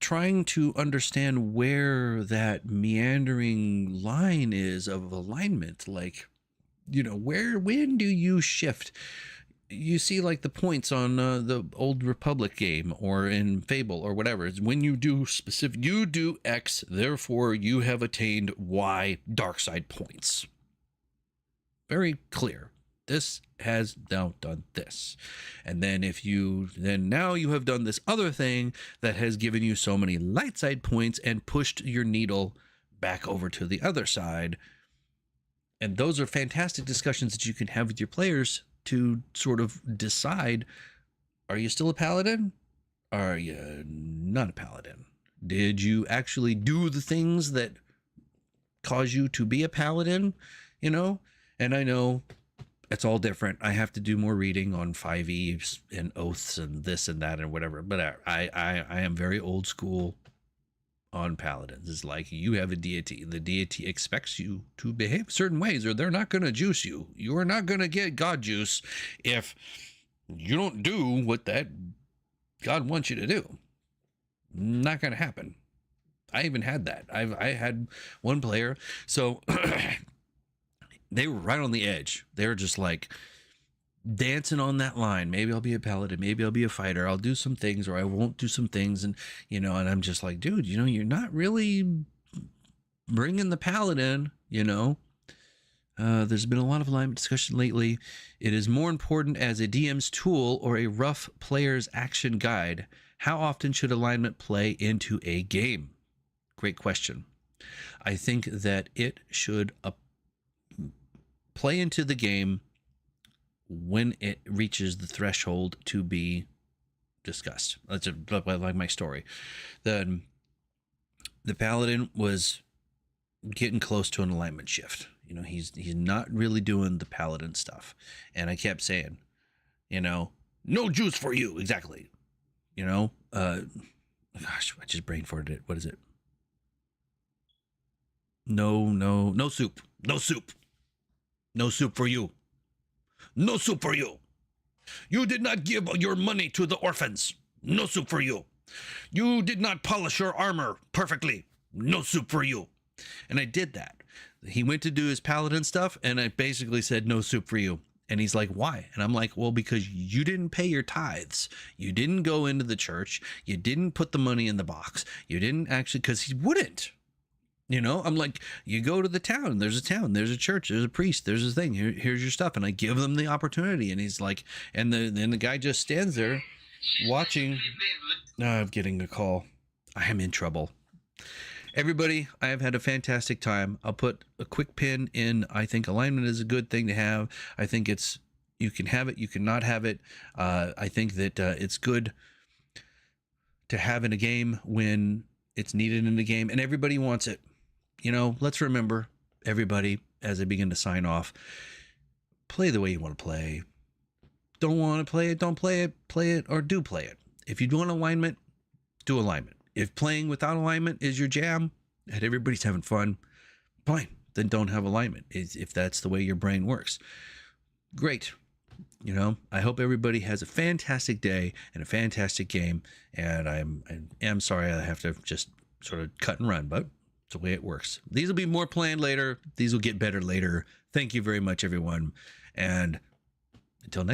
trying to understand where that meandering line is of alignment, like, when do you shift? You see, like the points on the Old Republic game or in Fable or whatever. It's when you do you do X, therefore you have attained Y dark side points. Very clear. This has now done this. And then now you have done this other thing that has given you so many light side points and pushed your needle back over to the other side. And those are fantastic discussions that you can have with your players to sort of decide, are you still a paladin? Are you not a paladin? Did you actually do the things that cause you to be a paladin? And I know it's all different. I have to do more reading on 5e and oaths and this and that and whatever. But I am very old school on paladins. It's like, you have a deity. The deity expects you to behave certain ways, or they're not going to juice you. You are not going to get God juice if you don't do what that God wants you to do. Not going to happen. I even had that. I had one player, so they were right on the edge. They were just like dancing on that line. Maybe I'll be a paladin, maybe I'll be a fighter, I'll do some things, or I won't do some things. And and I'm just like, dude, you're not really bringing the paladin. There's been a lot of alignment discussion lately. It is more important as a DM's tool or a rough player's action guide. How often should alignment play into a game? Great question. I think that it should play into the game when it reaches the threshold to be discussed. That's like my story. The paladin was getting close to an alignment shift. You know, he's not really doing the paladin stuff. And I kept saying, you know, no juice for you. Exactly. You know, gosh, I just brain farted it. What is it? No soup. No soup. No soup for you. No soup for you. You did not give your money to the orphans. No soup for you. You did not polish your armor perfectly. No soup for you. And I did that. He went to do his paladin stuff, and I basically said, no soup for you. And he's like, why? And I'm like, well, because you didn't pay your tithes. You didn't go into the church. You didn't put the money in the box. You didn't actually, because he wouldn't. You know, I'm like, you go to the town, there's a church, there's a priest, there's a thing, here's your stuff. And I give them the opportunity. And he's like, and then the guy just stands there watching. I'm getting a call. I am in trouble. Everybody, I have had a fantastic time. I'll put a quick pin in. I think alignment is a good thing to have. I think you can have it, you cannot have it. I think that it's good to have in a game when it's needed in the game, and everybody wants it. You know, let's remember, everybody, as I begin to sign off, play the way you want to play. Don't want to play it, don't play it, or do play it. If you want alignment, do alignment. If playing without alignment is your jam, and everybody's having fun, fine, then don't have alignment, if that's the way your brain works. Great. You know, I hope everybody has a fantastic day and a fantastic game, and I am sorry I have to just sort of cut and run, but it's the way it works. These will be more planned later. These will get better later. Thank you very much, everyone. And until next